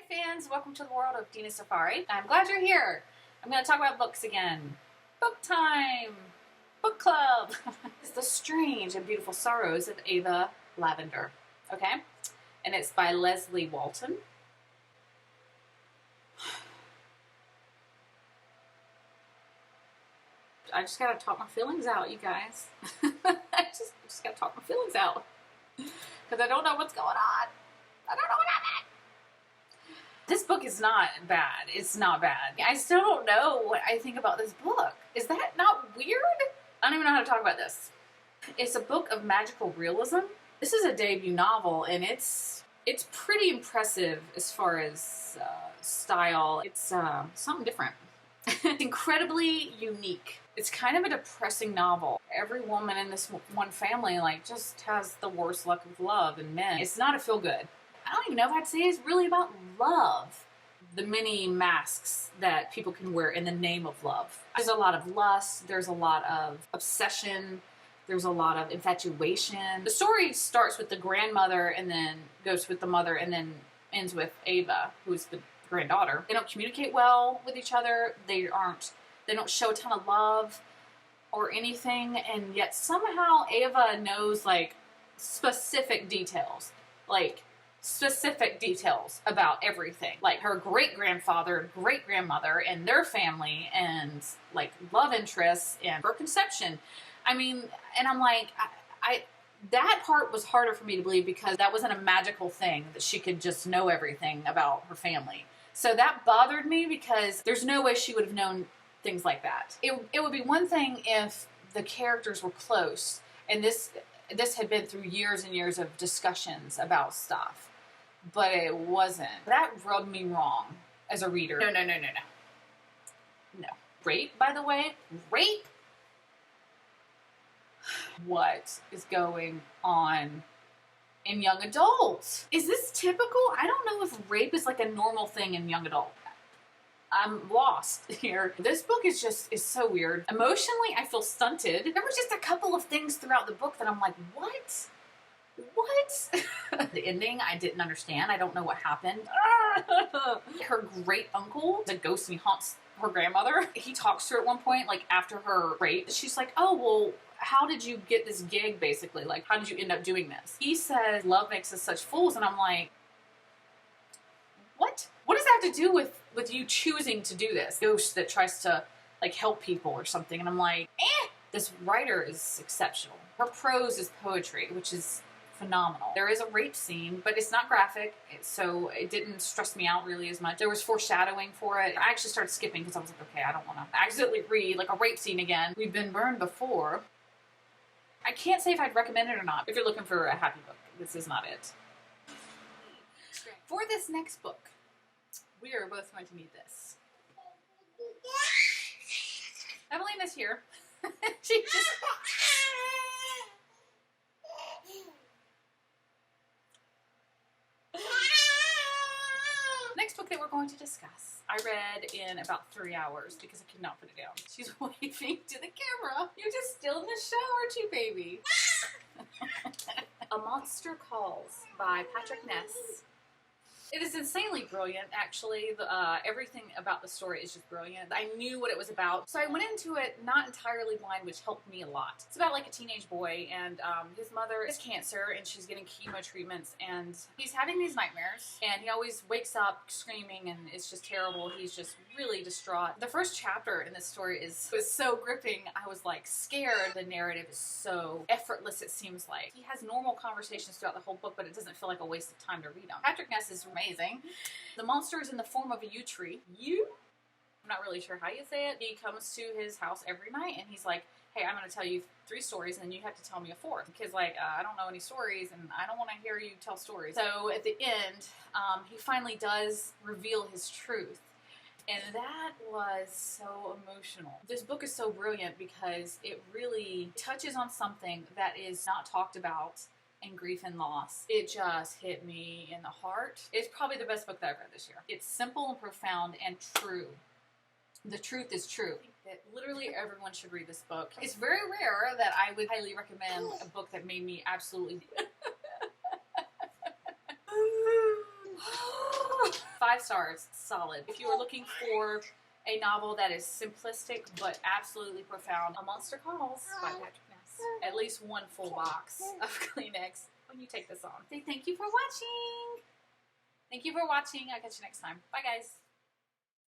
fans, welcome to the world of Deena Safari. I'm glad you're here. I'm going to talk about books again. Book time! Book club! It's The Strange and Beautiful Sorrows of Ava Lavender, okay? And it's by Leslie Walton. I just gotta talk my feelings out, you guys. I just gotta talk my feelings out. Because I don't know what's going on. I don't know what happened. This book is not bad. It's not bad. I still don't know what I think about this book. Is that not weird? I don't even know how to talk about this. It's a book of magical realism. This is a debut novel, and it's pretty impressive as far as style. It's something different. It's incredibly unique. It's kind of a depressing novel. Every woman in this one family just has the worst luck with love and men. It's not a feel-good. I don't even know if I'd say it's really about love. The many masks that people can wear in the name of love. There's a lot of lust. There's a lot of obsession. There's a lot of infatuation. The story starts with the grandmother and then goes with the mother and then ends with Ava, who's the granddaughter. They don't communicate well with each other. They don't show a ton of love or anything, and yet somehow Ava knows specific details. Specific details about everything. Like her great-grandfather, great-grandmother, and their family, and love interests, and her conception. I mean, and I'm like, that part was harder for me to believe because that wasn't a magical thing that she could just know everything about her family. So that bothered me because there's no way she would have known things like that. It would be one thing if the characters were close and this had been through years and years of discussions about stuff, but it wasn't. That rubbed me wrong as a reader. No. Rape, by the way? Rape? What is going on in young adults? Is this typical? I don't know if rape is a normal thing in young adult. I'm lost here. This book is so weird. Emotionally, I feel stunted. There were just a couple of things throughout the book that I'm like, what? What? The ending, I didn't understand. I don't know what happened. Her great uncle, the ghost, and he haunts her grandmother. He talks to her at one point, after her rape. She's like, oh, well, how did you get this gig, basically? How did you end up doing this? He says, love makes us such fools. And I'm like, what? What does that have to do with you choosing to do this? Ghost that tries to, help people or something. And I'm like, This writer is exceptional. Her prose is poetry, which is phenomenal. There is a rape scene, but it's not graphic, so it didn't stress me out really as much. There was foreshadowing for it. I actually started skipping because I was like, okay, I don't want to accidentally read a rape scene again. We've been burned before. I can't say if I'd recommend it or not. If you're looking for a happy book, this is not it. For this next book, we are both going to need this. Evelina's here. She just... Next book that we're going to discuss, I read in about 3 hours because I could not put it down. She's waving to the camera. You're just still in the show, aren't you, baby? A Monster Calls by Patrick Ness. It is insanely brilliant, actually. Everything about the story is just brilliant. I knew what it was about, so I went into it not entirely blind, which helped me a lot. It's about a teenage boy, and his mother has cancer, and she's getting chemo treatments, and he's having these nightmares, and he always wakes up screaming, and it's just terrible. He's just really distraught. The first chapter in this story was so gripping. I was scared. The narrative is so effortless, it seems like. He has normal conversations throughout the whole book, but it doesn't feel like a waste of time to read them. Patrick Ness is amazing. The monster is in the form of a yew tree. I'm not really sure how you say it. He comes to his house every night and he's like, hey, I'm going to tell you 3 stories and then you have to tell me a 4th. The kid's like, I don't know any stories and I don't want to hear you tell stories. So at the end, he finally does reveal his truth. And that was so emotional. This book is so brilliant because it really touches on something that is not talked about in grief and loss. It just hit me in the heart. It's probably the best book that I've read this year. It's simple and profound and true. The truth is true. That literally everyone should read this book. It's very rare that I would highly recommend a book that made me absolutely 5 stars. Solid. If you are looking for a novel that is simplistic but absolutely profound, A Monster Calls by Patrick Ness. At least one full box of Kleenex when you take this on. Say thank you for watching. Thank you for watching. I'll catch you next time. Bye, guys.